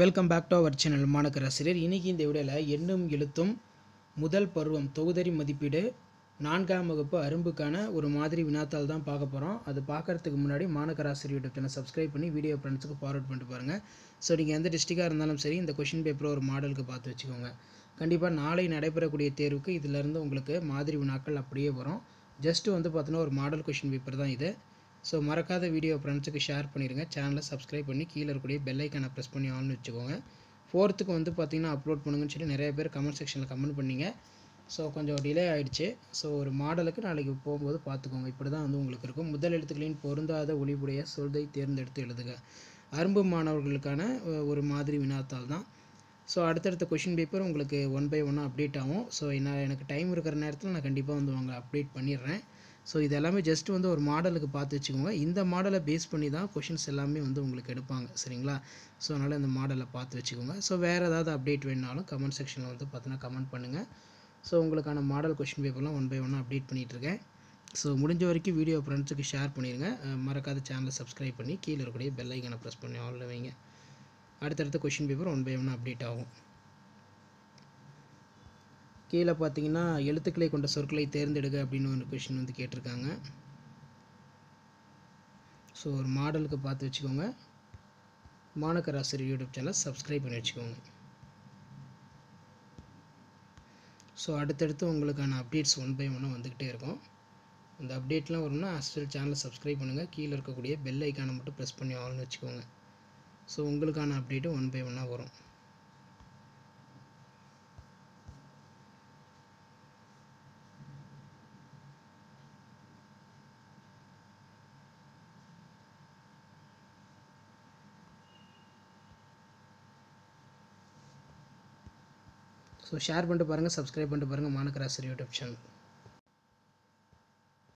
Welcome back to our channel மாணக்கராசிரியர். இன்றைக்கி இந்த வீடியோவில் எண்ணும் எழுத்தும் முதல் பருவம் தொகுதறி மதிப்பீடு 4ஆம் வகுப்பு அரும்புக்கான ஒரு மாதிரி வினாத்தாள் தான் பார்க்க போகிறோம். அது பார்க்குறதுக்கு முன்னாடி மாணக்கராசிரியர் யூடியூப் சேனல் சப்ஸ்கிரைப் பண்ணி வீடியோ ஃப்ரெண்ட்ஸுக்கு ஃபார்வர்ட் பண்ணிட்டு பாருங்கள். ஸோ நீங்கள் எந்த டிஸ்ட்ரிக்டாக இருந்தாலும் சரி இந்த கொஷின் பேப்பரை ஒரு மாடலுக்கு பார்த்து வச்சுக்கோங்க. கண்டிப்பாக நாளை நடைபெறக்கூடிய தேர்வுக்கு இதிலேருந்து உங்களுக்கு மாதிரி வினாக்கள் அப்படியே வரும். ஜஸ்ட்டு பார்த்தீங்கன்னா ஒரு மாடல் கொஷின் பேப்பர் தான் இது. ஸோ மறக்காத வீடியோ ஃப்ரெண்ட்ஸுக்கு ஷேர் பண்ணிடுங்க. சேனலை சப்ஸ்கிரைப் பண்ணி கீழே இருக்கக்கூடிய பெல் ஐக்கானை ப்ரெஸ் பண்ணி ஆல்னு வச்சுக்கோங்க. 4th பார்த்தீங்கன்னா அப்லோட் பண்ணுங்கன்னு சொல்லி நிறைய பேர் கமெண்ட் செக்ஷனில் கமெண்ட் பண்ணிங்க. ஸோ கொஞ்சம் டிலே ஆகிடுச்சு. ஸோ ஒரு மாடலுக்கு நாளைக்கு போகும்போது பார்த்துக்கோங்க. இப்படி தான் உங்களுக்கு இருக்கும். முதல் எழுத்துக்களின் பொருந்தாத ஒளிவுடைய சொல்லை தேர்ந்தெடுத்து எழுதுக. அரும்பு மாணவர்களுக்கான ஒரு மாதிரி வினாத்தாள் தான். ஸோ அடுத்தடுத்த கொஷின் பேப்பர் உங்களுக்கு 1 by 1 அப்டேட் ஆகும். ஸோ எனக்கு டைம் இருக்கிற நேரத்தில் நான் கண்டிப்பாக உங்களை அப்டேட் பண்ணிடுறேன். ஸோ இது எல்லாமே ஜஸ்ட் ஒரு மாடலுக்கு பார்த்து வச்சுக்கோங்க. இந்த மாடலை பேஸ் பண்ணி தான் கொஷின்ஸ் எல்லாமே உங்களுக்கு எடுப்பாங்க, சரிங்களா? ஸோ அதனால் இந்த மாடலை பார்த்து வச்சுக்கோங்க. ஸோ வேறு ஏதாவது அப்டேட் வேணுனாலும் கமெண்ட் செக்ஷனில் பார்த்தீங்கன்னா கமெண்ட் பண்ணுங்கள். ஸோ உங்களுக்கான மாடல் கொஷின் பேப்பர்லாம் 1 by 1 அப்டேட் பண்ணிகிட்ருக்கேன். ஸோ முடிஞ்ச வரைக்கும் வீடியோ ஃப்ரெண்ட்ஸுக்கு ஷேர் பண்ணிடுங்க. மறக்காத சேனலை சப்ஸ்கிரைப் பண்ணி கீழே இருக்கக்கூடிய பெல் ஐக்கானை ப்ரெஸ் பண்ணி ஆல்ல வைங்க. அடுத்தடுத்த கொஷின் பேப்பர் 1 by 1 அப்டேட் ஆகும். கீழே பார்த்தீங்கன்னா எழுத்துக்களை கொண்ட சொற்களை தேர்ந்தெடுக்க அப்படின்னு ஒரு கொஷின் கேட்டிருக்காங்க. ஸோ ஒரு மாடலுக்கு பார்த்து வச்சுக்கோங்க. மாணக்கராசிரியர் யூடியூப் சேனல் சப்ஸ்கிரைப் பண்ணி வச்சுக்கோங்க. ஸோ அடுத்தடுத்து உங்களுக்கான அப்டேட்ஸ் 1 by 1 வந்துக்கிட்டே இருக்கும். அந்த அப்டேட்லாம் வரும்னா ஆஸ்வெல் சேனலை சப்ஸ்கிரைப் பண்ணுங்கள். கீழே இருக்கக்கூடிய பெல் ஐக்கானை மட்டும் ப்ரெஸ் பண்ணி ஆல்னு வச்சுக்கோங்க. ஸோ உங்களுக்கான அப்டேட்டு 1 by 1 வரும். ஸோ ஷேர் பண்ணிட்டு பாருங்கள், சப்ஸ்கிரைப் பண்ணிட்டு பாருங்கள் மாணக்கராசிரியர் யூடியூப் சேனல்.